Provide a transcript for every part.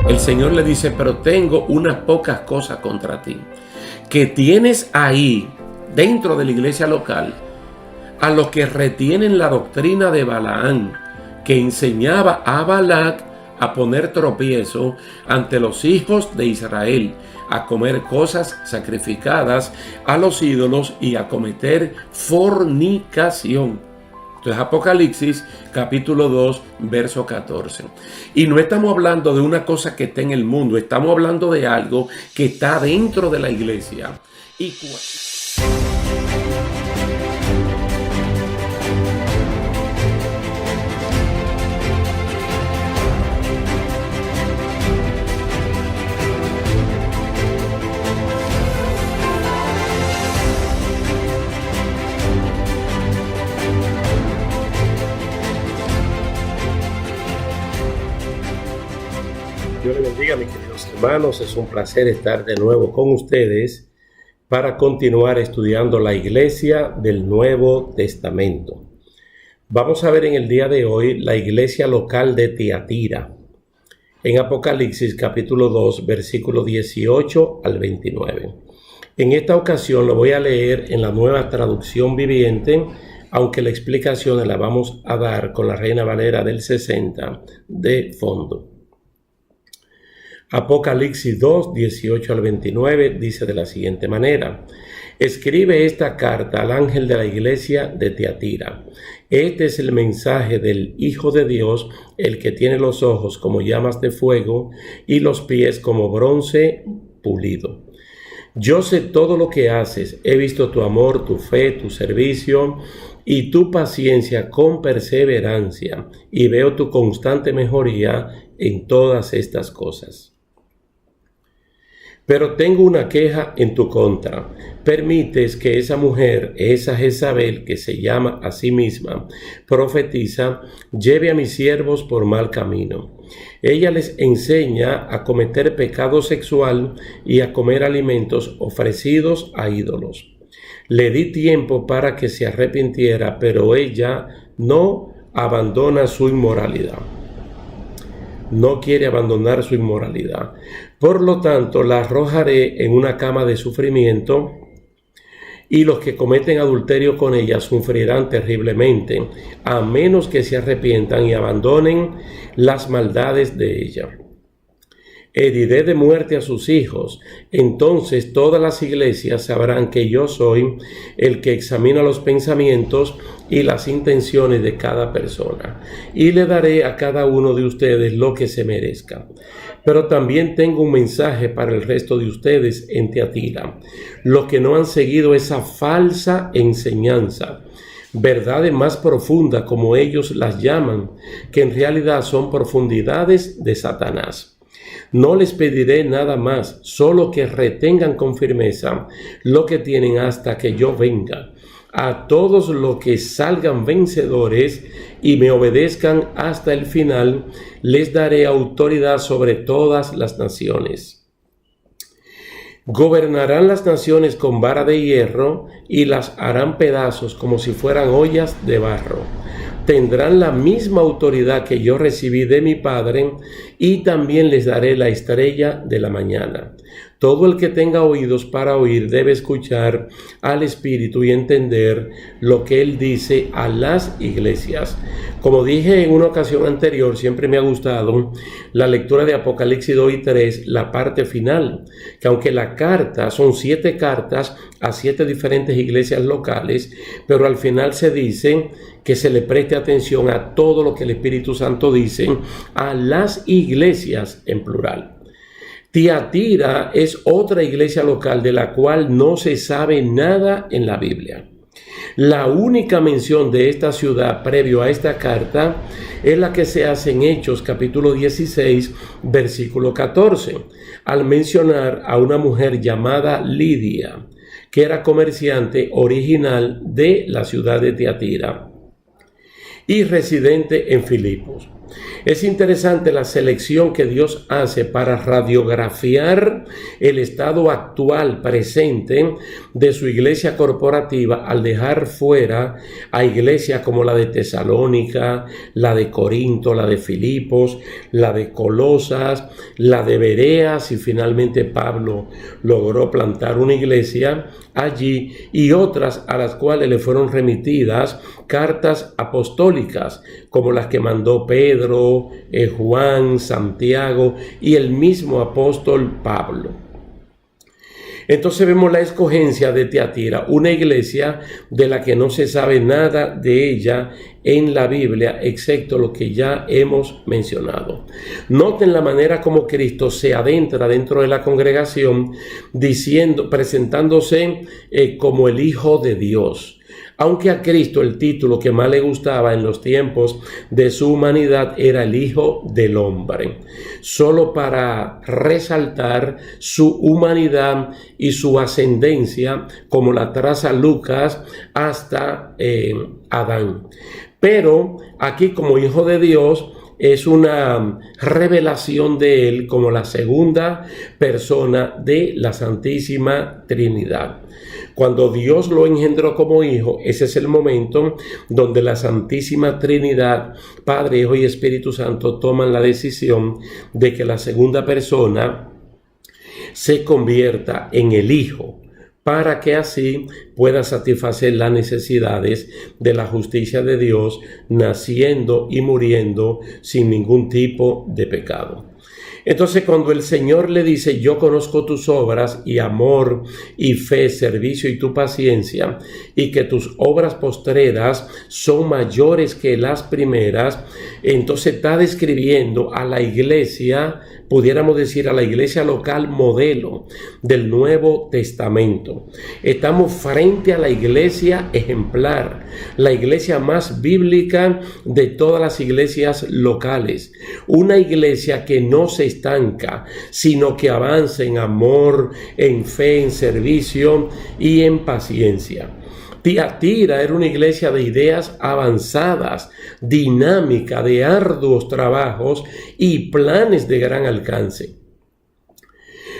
el Señor le dice, pero tengo unas pocas cosas contra ti, que tienes ahí, dentro de la iglesia local, a los que retienen la doctrina de Balaam, que enseñaba a Balac a poner tropiezo ante los hijos de Israel, a comer cosas sacrificadas a los ídolos y a cometer fornicación. Entonces, Apocalipsis capítulo 2, verso 14. Y no estamos hablando de una cosa que está en el mundo, estamos hablando de algo que está dentro de la iglesia. Dios les bendiga, mis queridos hermanos. Es un placer estar de nuevo con ustedes para continuar estudiando la iglesia del Nuevo Testamento. Vamos a ver en el día de hoy la iglesia local de Tiatira, en Apocalipsis capítulo 2, versículo 18 al 29. En esta ocasión lo voy a leer en la Nueva Traducción Viviente, aunque la explicación la vamos a dar con la Reina Valera del 60 de fondo. Apocalipsis 2, 18 al 29 dice de la siguiente manera: escribe esta carta al ángel de la iglesia de Tiatira. Este es el mensaje del Hijo de Dios, el que tiene los ojos como llamas de fuego y los pies como bronce pulido. Yo sé todo lo que haces, he visto tu amor, tu fe, tu servicio y tu paciencia con perseverancia, y veo tu constante mejoría en todas estas cosas. Pero tengo una queja en tu contra. Permites que esa mujer, esa Jezabel, que se llama a sí misma profetiza, lleve a mis siervos por mal camino. Ella les enseña a cometer pecado sexual y a comer alimentos ofrecidos a ídolos. Le di tiempo para que se arrepintiera, pero ella no abandona su inmoralidad. No quiere abandonar su inmoralidad. Por lo tanto, la arrojaré en una cama de sufrimiento, y los que cometen adulterio con ella sufrirán terriblemente, a menos que se arrepientan y abandonen las maldades de ella. Heriré de muerte a sus hijos. Entonces todas las iglesias sabrán que yo soy el que examina los pensamientos y las intenciones de cada persona, y le daré a cada uno de ustedes lo que se merezca. Pero también tengo un mensaje para el resto de ustedes en Tiatira, los que no han seguido esa falsa enseñanza, verdades más profundas como ellos las llaman, que en realidad son profundidades de Satanás. No les pediré nada más, solo que retengan con firmeza lo que tienen hasta que yo venga. A todos los que salgan vencedores y me obedezcan hasta el final, les daré autoridad sobre todas las naciones. Gobernarán las naciones con vara de hierro y las harán pedazos como si fueran ollas de barro. Tendrán la misma autoridad que yo recibí de mi Padre, y también les daré la estrella de la mañana. Todo el que tenga oídos para oír debe escuchar al Espíritu y entender lo que Él dice a las iglesias. Como dije en una ocasión anterior, siempre me ha gustado la lectura de Apocalipsis 2 y 3, la parte final, que aunque la carta son 7 cartas a 7 diferentes iglesias locales, pero al final se dice que se le preste atención a todo lo que el Espíritu Santo dice a las iglesias en plural. Tiatira es otra iglesia local de la cual no se sabe nada en la Biblia. La única mención de esta ciudad previo a esta carta es la que se hace en Hechos capítulo 16, versículo 14, al mencionar a una mujer llamada Lidia, que era comerciante original de la ciudad de Tiatira y residente en Filipos. Es interesante la selección que Dios hace para radiografiar el estado actual presente de su iglesia corporativa al dejar fuera a iglesias como la de Tesalónica, la de Corinto, la de Filipos, la de Colosas, la de Bereas, y finalmente Pablo logró plantar una iglesia allí, y otras a las cuales le fueron remitidas cartas apostólicas como las que mandó Pedro, Juan, Santiago y el mismo apóstol Pablo. Entonces vemos la escogencia de Tiatira, una iglesia de la que no se sabe nada de ella en la Biblia, excepto lo que ya hemos mencionado. Noten la manera como Cristo se adentra dentro de la congregación, presentándose como el Hijo de Dios. Aunque a Cristo el título que más le gustaba en los tiempos de su humanidad era el Hijo del Hombre, solo para resaltar su humanidad y su ascendencia, como la traza Lucas hasta Adán. Pero aquí, como Hijo de Dios, es una revelación de él como la segunda persona de la Santísima Trinidad. Cuando Dios lo engendró como hijo, ese es el momento donde la Santísima Trinidad, Padre, Hijo y Espíritu Santo, toman la decisión de que la segunda persona se convierta en el Hijo, para que así pueda satisfacer las necesidades de la justicia de Dios, naciendo y muriendo sin ningún tipo de pecado. Entonces, cuando el Señor le dice: yo conozco tus obras y amor y fe, servicio y tu paciencia, y que tus obras postreras son mayores que las primeras, entonces está describiendo a la iglesia, pudiéramos decir a la iglesia local modelo del Nuevo Testamento. Estamos frente a la iglesia ejemplar, la iglesia más bíblica de todas las iglesias locales, una iglesia que no se estanca, sino que avanza en amor, en fe, en servicio y en paciencia. Tiatira era una iglesia de ideas avanzadas, dinámica, de arduos trabajos y planes de gran alcance.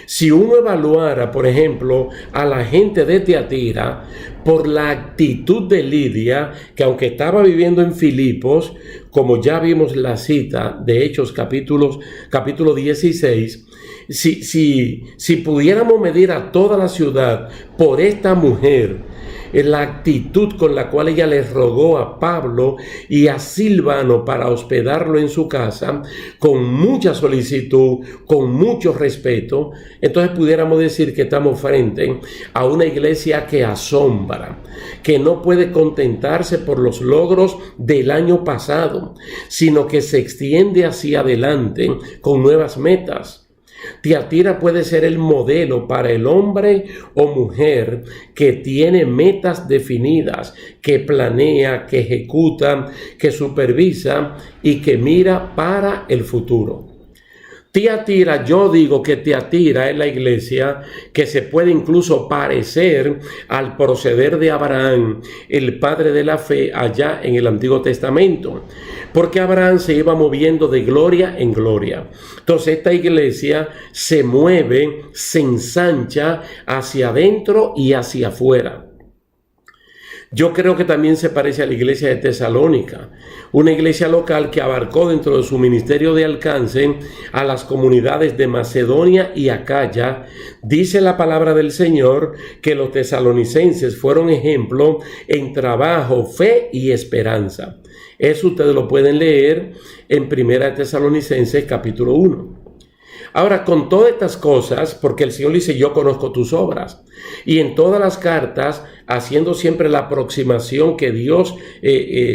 Si uno evaluara, por ejemplo, a la gente de Tiatira por la actitud de Lidia, que aunque estaba viviendo en Filipos, como ya vimos la cita de Hechos capítulo 16, si pudiéramos medir a toda la ciudad por esta mujer, la actitud con la cual ella le rogó a Pablo y a Silvano para hospedarlo en su casa, con mucha solicitud, con mucho respeto, entonces pudiéramos decir que estamos frente a una iglesia que asombra, que no puede contentarse por los logros del año pasado, sino que se extiende hacia adelante con nuevas metas. Tiatira puede ser el modelo para el hombre o mujer que tiene metas definidas, que planea, que ejecuta, que supervisa y que mira para el futuro. Tiatira, yo digo que Tiatira es la iglesia que se puede incluso parecer al proceder de Abraham, el padre de la fe allá en el Antiguo Testamento, porque Abraham se iba moviendo de gloria en gloria. Entonces esta iglesia se mueve, se ensancha hacia adentro y hacia afuera. Yo creo que también se parece a la iglesia de Tesalónica, una iglesia local que abarcó dentro de su ministerio de alcance a las comunidades de Macedonia y Acaya. Dice la palabra del Señor que los tesalonicenses fueron ejemplo en trabajo, fe y esperanza. Eso ustedes lo pueden leer en 1 Tesalonicenses capítulo 1. Ahora, con todas estas cosas, porque el Señor dice: yo conozco tus obras, y en todas las cartas, haciendo siempre la aproximación que Dios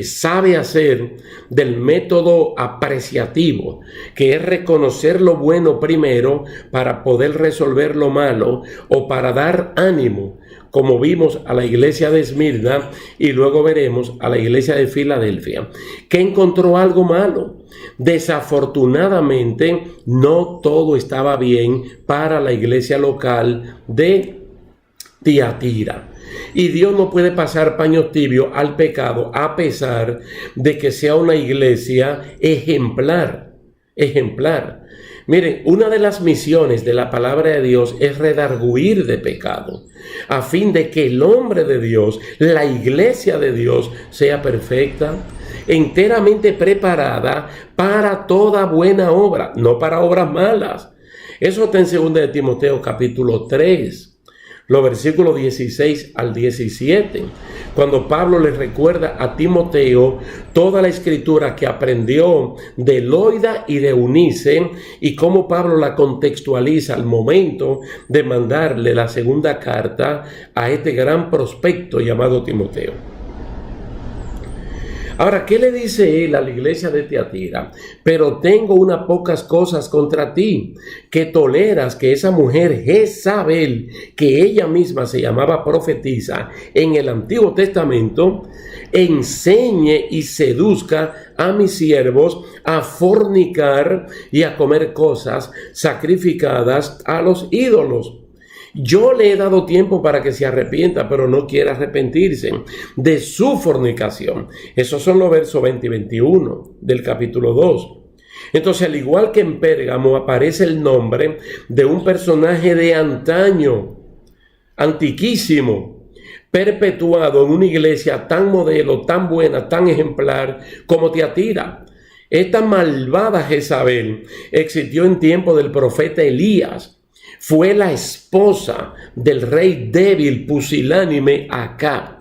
sabe hacer del método apreciativo, que es reconocer lo bueno primero para poder resolver lo malo o para dar ánimo, como vimos a la iglesia de Esmirna y luego veremos a la iglesia de Filadelfia, que encontró algo malo. Desafortunadamente, no todo estaba bien para la iglesia local de Tiatira. Y Dios no puede pasar paño tibio al pecado a pesar de que sea una iglesia ejemplar. Miren, una de las misiones de la palabra de Dios es redarguir de pecado, a fin de que el hombre de Dios, la iglesia de Dios, sea perfecta, enteramente preparada para toda buena obra, no para obras malas. Eso está en 2 de Timoteo capítulo 3. Los versículos 16 al 17, cuando Pablo le recuerda a Timoteo toda la escritura que aprendió de Loida y de Eunice y cómo Pablo la contextualiza al momento de mandarle la segunda carta a este gran prospecto llamado Timoteo. Ahora, ¿qué le dice él a la iglesia de Tiatira? Pero tengo unas pocas cosas contra ti, que toleras que esa mujer Jezabel, que ella misma se llamaba profetisa en el Antiguo Testamento, enseñe y seduzca a mis siervos a fornicar y a comer cosas sacrificadas a los ídolos. Yo le he dado tiempo para que se arrepienta, pero no quiere arrepentirse de su fornicación. Esos son los versos 20 y 21 del capítulo 2. Entonces, al igual que en Pérgamo, aparece el nombre de un personaje de antaño, antiquísimo, perpetuado en una iglesia tan modelo, tan buena, tan ejemplar como Tiatira. Esta malvada Jezabel existió en tiempo del profeta Elías. Fue la esposa del rey débil, pusilánime Acab.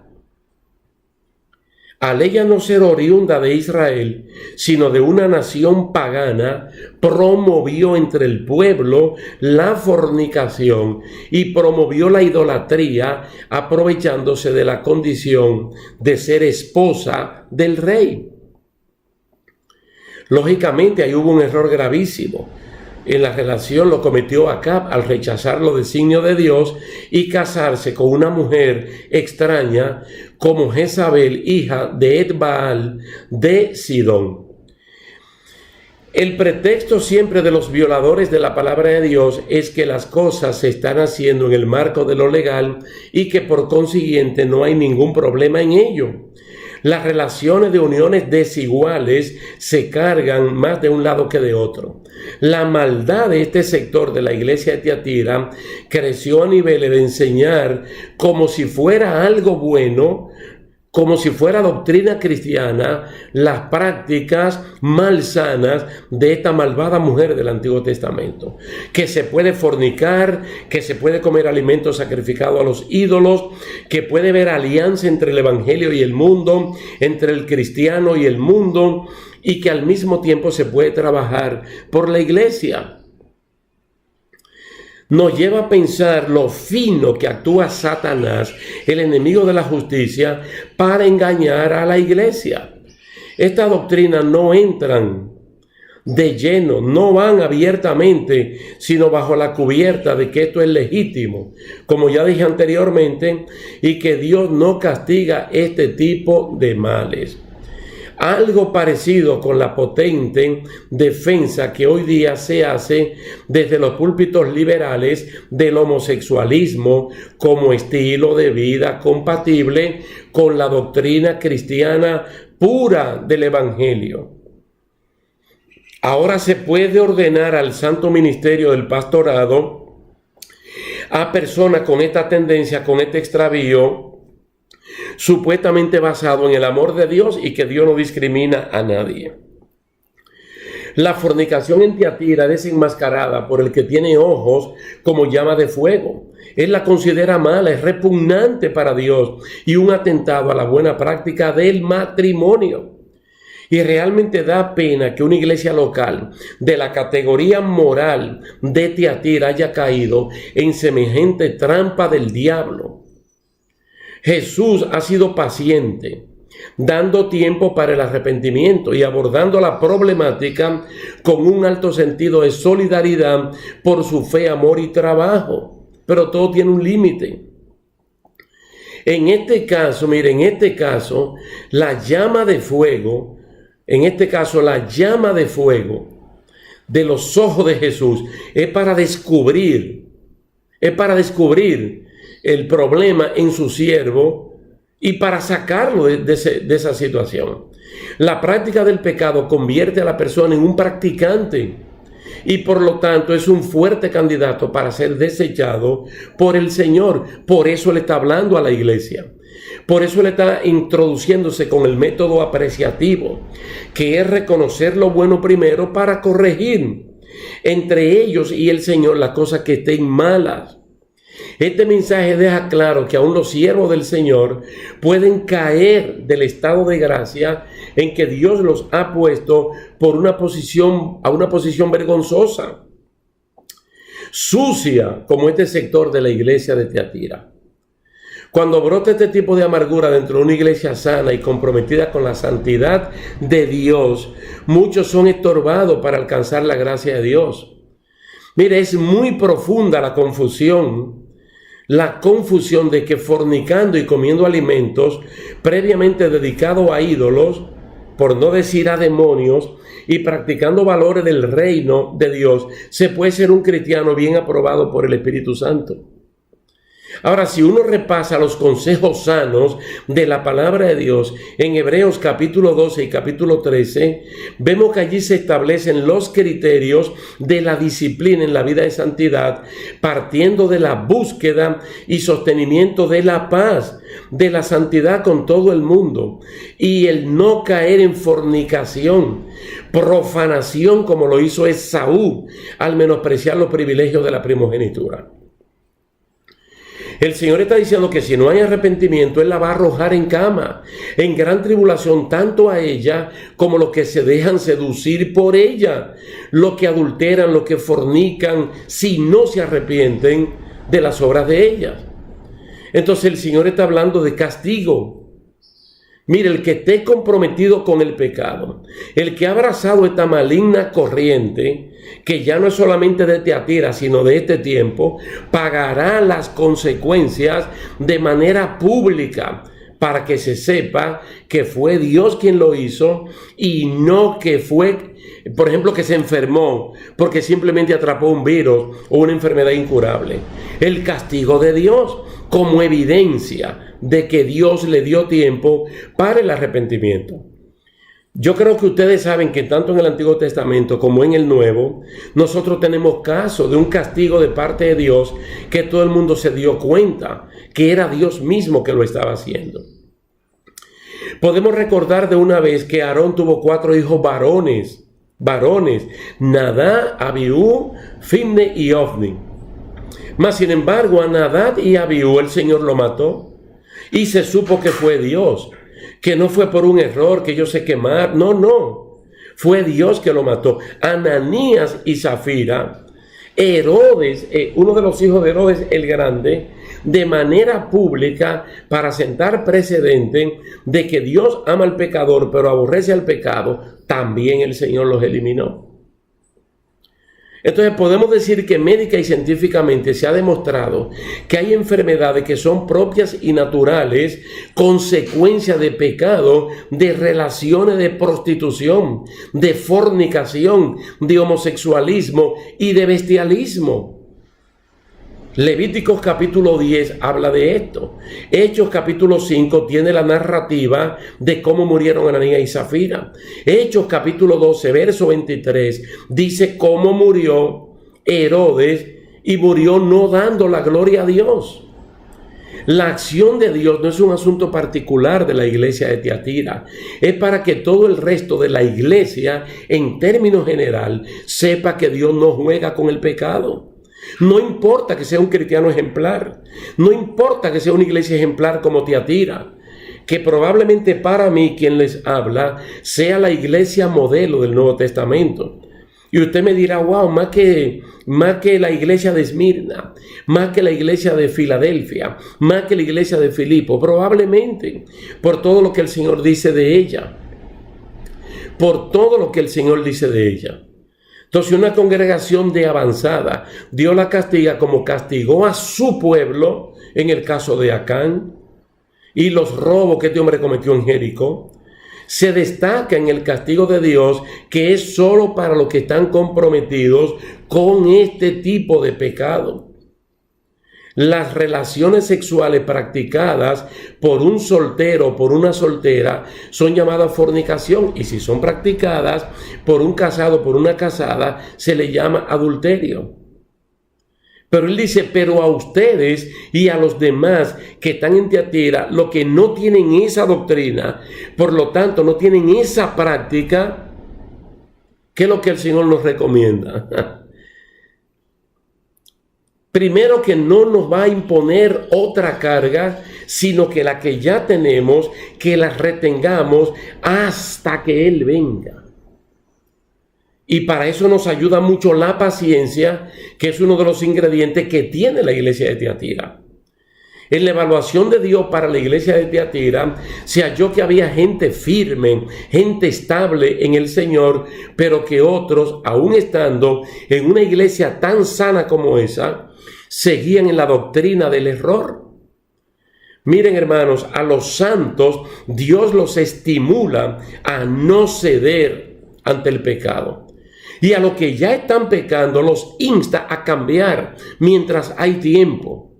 Al ella no ser oriunda de Israel, sino de una nación pagana, promovió entre el pueblo la fornicación y promovió la idolatría, aprovechándose de la condición de ser esposa del rey. Lógicamente, ahí hubo un error gravísimo. En la relación lo cometió Acab al rechazar los designios de Dios y casarse con una mujer extraña como Jezabel, hija de Etbaal de Sidón. El pretexto siempre de los violadores de la palabra de Dios es que las cosas se están haciendo en el marco de lo legal y que por consiguiente no hay ningún problema en ello. Las relaciones de uniones desiguales se cargan más de un lado que de otro. La maldad de este sector de la iglesia de Tiatira creció a niveles de enseñar como si fuera algo bueno, como si fuera doctrina cristiana, las prácticas malsanas de esta malvada mujer del Antiguo Testamento. Que se puede fornicar, que se puede comer alimentos sacrificados a los ídolos, que puede haber alianza entre el evangelio y el mundo, entre el cristiano y el mundo, y que al mismo tiempo se puede trabajar por la iglesia. Nos lleva a pensar lo fino que actúa Satanás, el enemigo de la justicia, para engañar a la iglesia. Estas doctrinas no entran de lleno, no van abiertamente, sino bajo la cubierta de que esto es legítimo, como ya dije anteriormente, y que Dios no castiga este tipo de males. Algo parecido con la potente defensa que hoy día se hace desde los púlpitos liberales del homosexualismo como estilo de vida compatible con la doctrina cristiana pura del evangelio. Ahora se puede ordenar al santo ministerio del pastorado a personas con esta tendencia, con este extravío, supuestamente basado en el amor de Dios y que Dios no discrimina a nadie. La fornicación en Tiatira es desenmascarada por el que tiene ojos como llama de fuego. Él la considera mala, es repugnante para Dios y un atentado a la buena práctica del matrimonio. Y realmente da pena que una iglesia local de la categoría moral de Tiatira haya caído en semejante trampa del diablo. Jesús ha sido paciente, dando tiempo para el arrepentimiento y abordando la problemática con un alto sentido de solidaridad por su fe, amor y trabajo. Pero todo tiene un límite. En este caso, la llama de fuego, de los ojos de Jesús es para descubrir el problema en su siervo y para sacarlo de esa situación. La práctica del pecado convierte a la persona en un practicante y por lo tanto es un fuerte candidato para ser desechado por el Señor. Por eso le está hablando a la iglesia. Por eso le está introduciéndose con el método apreciativo, que es reconocer lo bueno primero para corregir entre ellos y el Señor las cosas que estén malas. Este mensaje deja claro que aún los siervos del Señor pueden caer del estado de gracia en que Dios los ha puesto a una posición vergonzosa, sucia, como este sector de la iglesia de Tiatira. Cuando brota este tipo de amargura dentro de una iglesia sana y comprometida con la santidad de Dios, muchos son estorbados para alcanzar la gracia de Dios. Mire, es muy profunda la confusión de que fornicando y comiendo alimentos previamente dedicados a ídolos, por no decir a demonios, y practicando valores del reino de Dios, se puede ser un cristiano bien aprobado por el Espíritu Santo. Ahora, si uno repasa los consejos sanos de la palabra de Dios en Hebreos capítulo 12 y capítulo 13, vemos que allí se establecen los criterios de la disciplina en la vida de santidad, partiendo de la búsqueda y sostenimiento de la paz, de la santidad con todo el mundo, y el no caer en fornicación, profanación como lo hizo Esaú al menospreciar los privilegios de la primogenitura. El Señor está diciendo que si no hay arrepentimiento, Él la va a arrojar en cama, en gran tribulación, tanto a ella como los que se dejan seducir por ella, los que adulteran, los que fornican, si no se arrepienten de las obras de ellas. Entonces el Señor está hablando de castigo. Mire, el que esté comprometido con el pecado, el que ha abrazado esta maligna corriente, que ya no es solamente de Tiatira, sino de este tiempo, pagará las consecuencias de manera pública para que se sepa que fue Dios quien lo hizo y no que fue, por ejemplo, que se enfermó porque simplemente atrapó un virus o una enfermedad incurable. El castigo de Dios como evidencia de que Dios le dio tiempo para el arrepentimiento. Yo creo que ustedes saben que tanto en el Antiguo Testamento como en el Nuevo, nosotros tenemos caso de un castigo de parte de Dios que todo el mundo se dio cuenta que era Dios mismo que lo estaba haciendo. Podemos recordar de una vez que Aarón tuvo 4 hijos varones, Nadab, Abiú, Finne y Ofni. Mas sin embargo a Nadab y Abiú el Señor lo mató y se supo que fue Dios, que no fue por un error que ellos se quemaron, no, fue Dios que lo mató. Ananías y Zafira, Herodes, uno de los hijos de Herodes el Grande, de manera pública para sentar precedente de que Dios ama al pecador pero aborrece al pecado, también el Señor los eliminó. Entonces podemos decir que médica y científicamente se ha demostrado que hay enfermedades que son propias y naturales, consecuencia de pecado, de relaciones de prostitución, de fornicación, de homosexualismo y de bestialismo. Levíticos capítulo 10 habla de esto. Hechos capítulo 5 tiene la narrativa de cómo murieron Ananías y Zafira. Hechos capítulo 12 verso 23 dice cómo murió Herodes y murió no dando la gloria a Dios. La acción de Dios no es un asunto particular de la iglesia de Tiatira, es para que todo el resto de la iglesia, en términos general, sepa que Dios no juega con el pecado. No importa que sea un cristiano ejemplar, no importa que sea una iglesia ejemplar como Tiatira, que probablemente para mí quien les habla sea la iglesia modelo del Nuevo Testamento. Y usted me dirá, wow, más que la iglesia de Esmirna, más que la iglesia de Filadelfia, más que la iglesia de Filipo, probablemente por todo lo que el Señor dice de ella, Entonces una congregación de avanzada, Dios la castiga como castigó a su pueblo en el caso de Acán y los robos que este hombre cometió en Jericó. Se destaca en el castigo de Dios que es solo para los que están comprometidos con este tipo de pecado. las relaciones sexuales practicadas por un soltero o por una soltera son llamadas fornicación, y si son practicadas por un casado o por una casada, se le llama adulterio. Pero él dice, pero a ustedes y a los demás que están en Tiatira, lo que no tienen esa doctrina, por lo tanto no tienen esa práctica, ¿qué es lo que el Señor nos recomienda? Primero, que no nos va a imponer otra carga, sino que la que ya tenemos, que la retengamos hasta que Él venga. Y para eso nos ayuda mucho la paciencia, que es uno de los ingredientes que tiene la iglesia de Tiatira. En la evaluación de Dios para la iglesia de Tiatira, se halló que había gente firme, gente estable en el Señor, pero que otros, aún estando en una iglesia tan sana como esa, seguían en la doctrina del error. Miren, hermanos, a los santos Dios los estimula a no ceder ante el pecado. Y a los que ya están pecando los insta a cambiar mientras hay tiempo.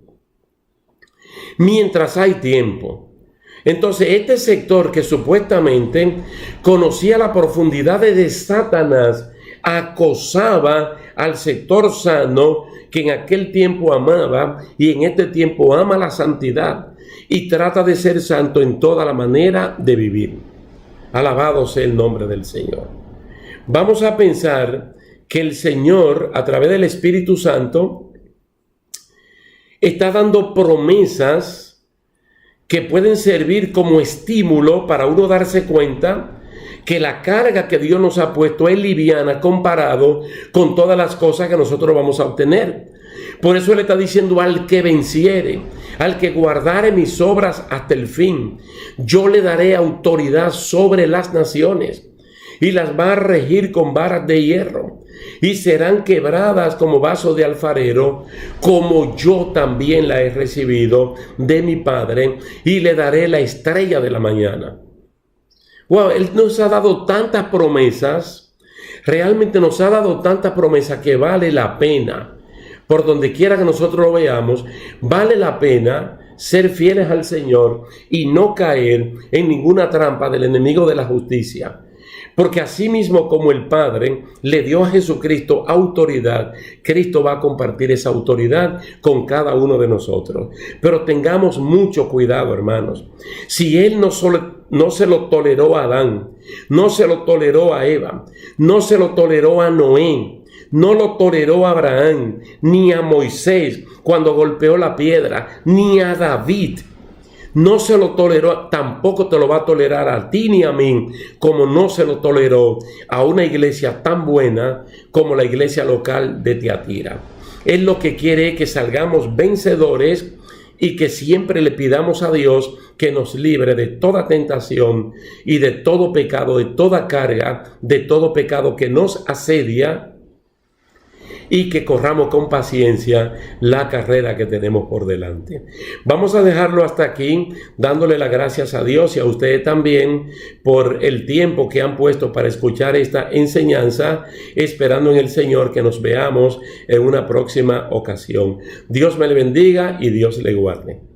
Mientras hay tiempo. Entonces, este sector que supuestamente conocía la profundidad de Satanás, acosaba al sector sano que en aquel tiempo amaba y en este tiempo ama la santidad y trata de ser santo en toda la manera de vivir. Alabado sea el nombre del Señor. Vamos a pensar que el Señor, a través del Espíritu Santo, está dando promesas que pueden servir como estímulo para uno darse cuenta que la carga que Dios nos ha puesto es liviana comparado con todas las cosas que nosotros vamos a obtener. Por eso Él está diciendo: al que venciere, al que guardare mis obras hasta el fin, yo le daré autoridad sobre las naciones y las va a regir con varas de hierro, y serán quebradas como vaso de alfarero, como yo también la he recibido de mi Padre, y le daré la estrella de la mañana. Wow, Él nos ha dado tantas promesas, realmente nos ha dado tantas promesas que vale la pena, por donde quiera que nosotros lo veamos, vale la pena ser fieles al Señor y no caer en ninguna trampa del enemigo de la justicia. Porque así mismo como el Padre le dio a Jesucristo autoridad, Cristo va a compartir esa autoridad con cada uno de nosotros. Pero tengamos mucho cuidado, hermanos. Si Él no se lo toleró a Adán, no se lo toleró a Eva, no se lo toleró a Noé, no lo toleró a Abraham, ni a Moisés cuando golpeó la piedra, ni a David, no se lo toleró, tampoco te lo va a tolerar a ti ni a mí, como no se lo toleró a una iglesia tan buena como la iglesia local de Tiatira. Él lo que quiere es que salgamos vencedores y que siempre le pidamos a Dios que nos libre de toda tentación y de todo pecado, de toda carga, de todo pecado que nos asedia, y que corramos con paciencia la carrera que tenemos por delante. Vamos a dejarlo hasta aquí, dándole las gracias a Dios y a ustedes también por el tiempo que han puesto para escuchar esta enseñanza, esperando en el Señor que nos veamos en una próxima ocasión. Dios me le bendiga y Dios le guarde.